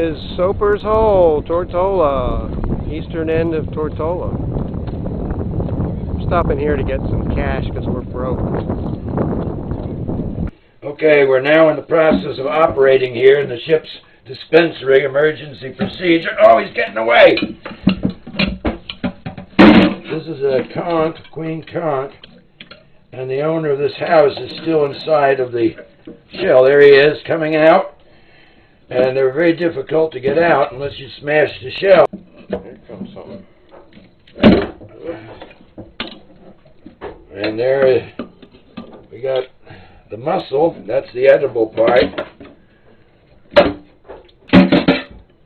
is Soper's Hole, Tortola, eastern end of Tortola. I'm stopping here to get some cash because we're broke. Okay, we're now in the process of operating here in the ship's dispensary emergency procedure. Oh, he's getting away! This is a conch, queen conch, and the owner of this house is still inside of the shell. There he is, coming out. And they're very difficult to get out unless you smash the shell. Here comes something. And there we got the muscle. That's the edible part.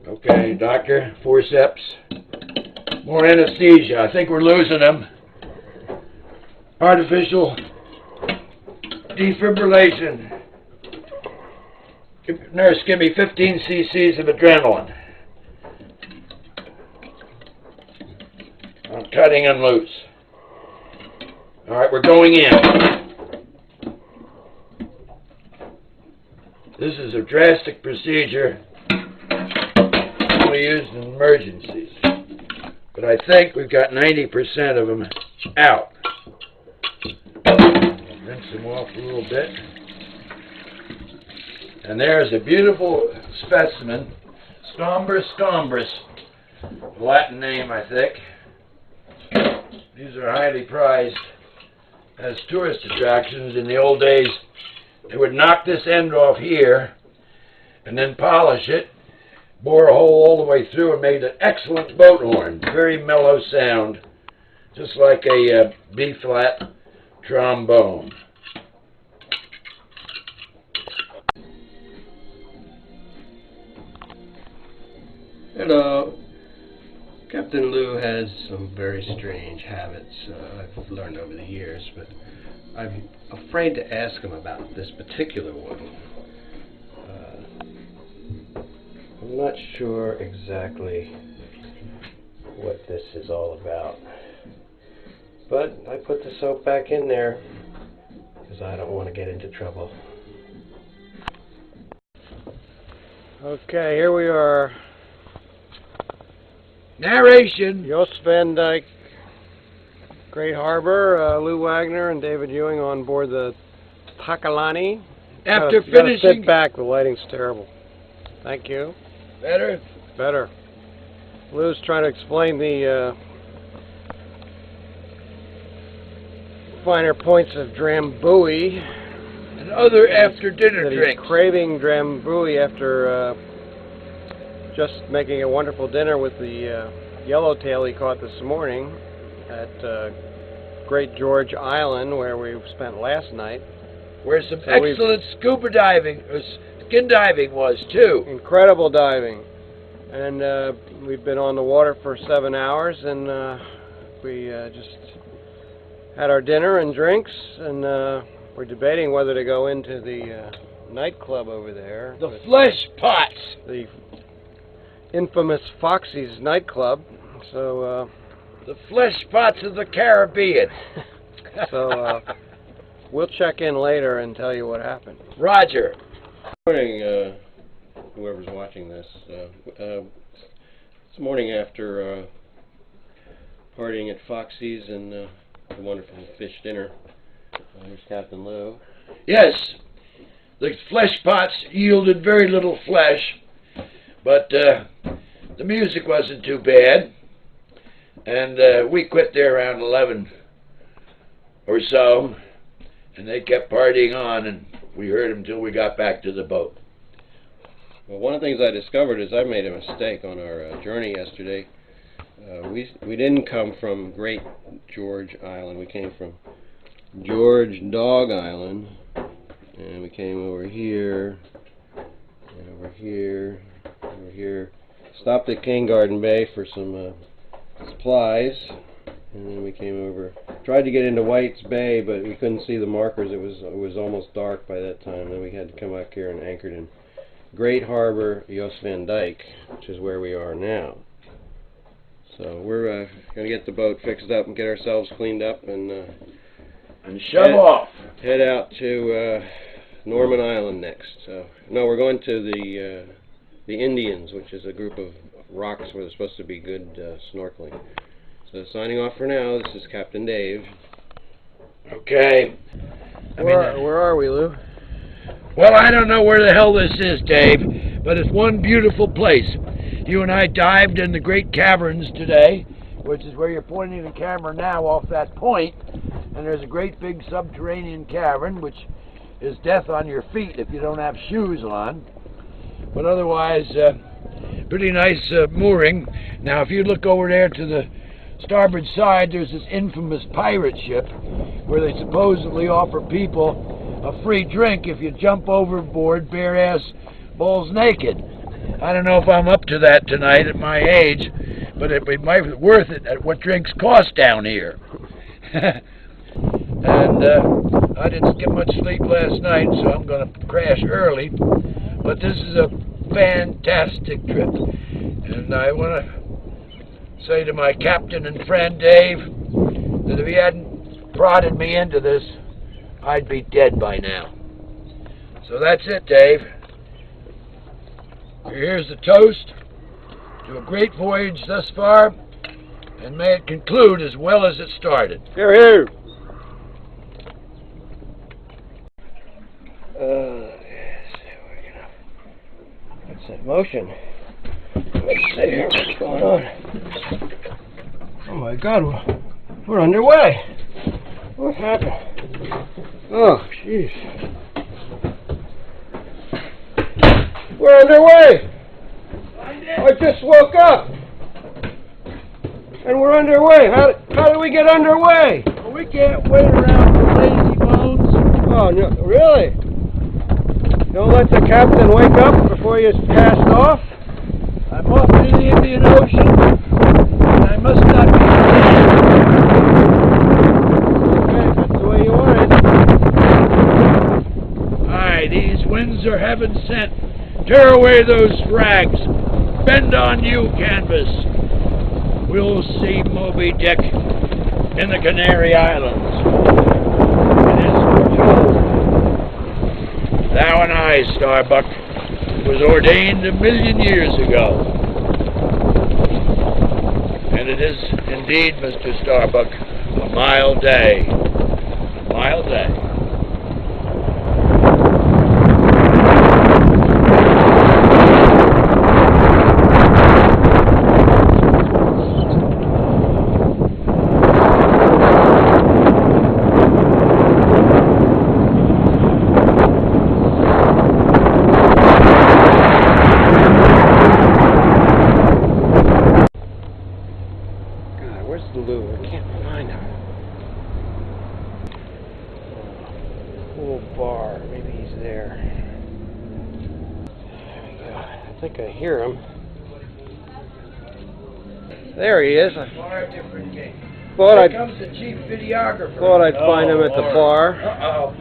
Okay, doctor, forceps. More anesthesia. I think we're losing him. Artificial defibrillation. Nurse, give me 15 cc's of adrenaline. I'm cutting him loose. All right, we're going in. This is a drastic procedure only used in emergencies. But I think we've got 90% of them out. Rinse them off a little bit. And there's a beautiful specimen, Scombus scombus, Latin name, I think. These are highly prized as tourist attractions. In the old days, they would knock this end off here and then polish it, bore a hole all the way through, and made an excellent boat horn. Very mellow sound, just like a B-flat trombone. Hello. Captain Lou has some very strange habits I've learned over the years, but I'm afraid to ask him about this particular one. I'm not sure exactly what this is all about, but I put the soap back in there because I don't want to get into trouble. Okay, here we are. Narration. Jos Van Dyke, Great Harbor, Lou Wagner and David Ewing on board the Takalani. After Gotta finishing... sit back, the lighting's terrible. Thank you. Better? Better. Lou's trying to explain the finer points of Drambuie. And other after-dinner drinks. He's craving Drambuie after just making a wonderful dinner with the yellowtail he caught this morning at Great George Island, where we spent last night. Where some excellent scuba diving, skin diving was, too. Incredible diving. And we've been on the water for 7 hours, and we just had our dinner and drinks, and we're debating whether to go into the nightclub over there. The Flesh Pots! The infamous Foxy's nightclub. So the Flesh Pots of the Caribbean. So we'll check in later and tell you what happened. Roger. Good morning, whoever's watching this. This morning after partying at Foxy's and a wonderful fish dinner. Here's Captain Lou. Yes, the Flesh Pots yielded very little flesh, but the music wasn't too bad, and we quit there around 11 or so, and they kept partying on, and we heard them till we got back to the boat. Well, one of the things I discovered is I made a mistake on our journey yesterday. We didn't come from Great George Island. We came from George Dog Island, and we came over here, and over here, over here. Stopped at King Garden Bay for some supplies, and then we came over. Tried to get into White's Bay, but we couldn't see the markers. It was almost dark by that time. Then we had to come back here and anchored in Great Harbor, Jos Van Dyke, which is where we are now. So we're going to get the boat fixed up and get ourselves cleaned up and shove off. Head out to Norman Island next. So no, we're going to the the Indians, which is a group of rocks where there's supposed to be good snorkeling. So signing off for now, this is Captain Dave. Okay. Where are we, Lou? Well, I don't know where the hell this is, Dave, but it's one beautiful place. You and I dived in the great caverns today, which is where you're pointing the camera now off that point, and there's a great big subterranean cavern, which is death on your feet if you don't have shoes on. But otherwise, pretty nice mooring. Now, if you look over there to the starboard side, there's this infamous pirate ship where they supposedly offer people a free drink if you jump overboard bare ass, balls naked. I don't know if I'm up to that tonight at my age, but it might be worth it at what drinks cost down here. And I didn't get much sleep last night, so I'm going to crash early. But this is a fantastic trip, and I want to say to my captain and friend Dave that if he hadn't prodded me into this, I'd be dead by now. So that's it, Dave. Here's the toast to a great voyage thus far, and may it conclude as well as it started. Here, here. What's that motion? Let's see here, what's going on? Oh my God, we're underway. What happened? Oh, jeez. We're underway. I just woke up, and we're underway. How did we get underway? Well, we can't wait around for lazy bones. Oh, no, really? Don't let the captain wake up before you cast off? I'm off to the Indian Ocean, and I must not be late. Okay, that's the way you want it. Aye, these winds are heaven sent. Tear away those frags. Bend on you, canvas. We'll see Moby Dick in the Canary Islands. It is foretold. Thou and I, Starbuck, was ordained 1,000,000 years ago. And it is indeed, Mr. Starbuck, a mild day. A mild day. Lou, I can't find him. Pool bar, maybe he's there. There we go. I think I hear him. There he is. Far different game. Here comes the chief videographer. Thought I'd find him at the bar. Uh-oh.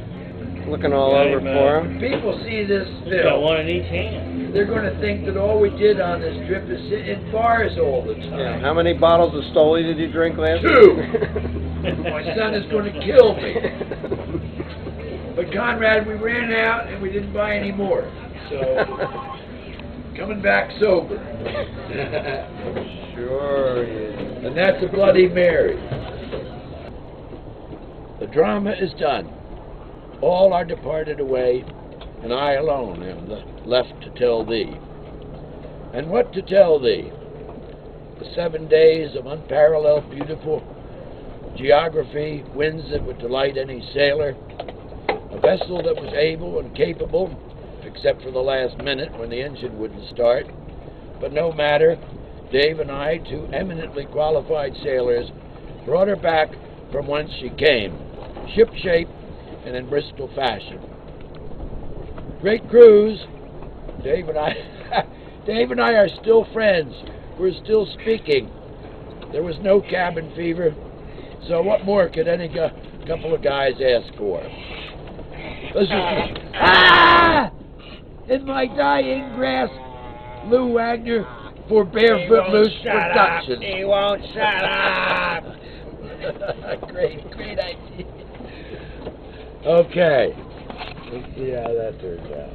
Looking all over for him. When people see this Got film, one in each hand. they're going to think that all we did on this trip is sit in bars all the time. Yeah. How many bottles of Stoli did you drink last 2. My son is going to kill me. But Conrad, we ran out and we didn't buy any more. So, coming back sober. Sure he is. And that's a Bloody Mary. The drama is done. All are departed away, and I alone am left to tell thee. And what to tell thee? The 7 days of unparalleled beautiful geography, winds that would delight any sailor, a vessel that was able and capable, except for the last minute when the engine wouldn't start. But no matter, Dave and I, 2 eminently qualified sailors, brought her back from whence she came, ship-shape and in Bristol fashion. Great cruise. Dave and I are still friends. We're still speaking. There was no cabin fever, so what more could any couple of guys ask for? This is in my dying grasp, Lou Wagner for Barefoot Loose Productions. He won't shut up. Great idea. Okay. Let's see how that turns out.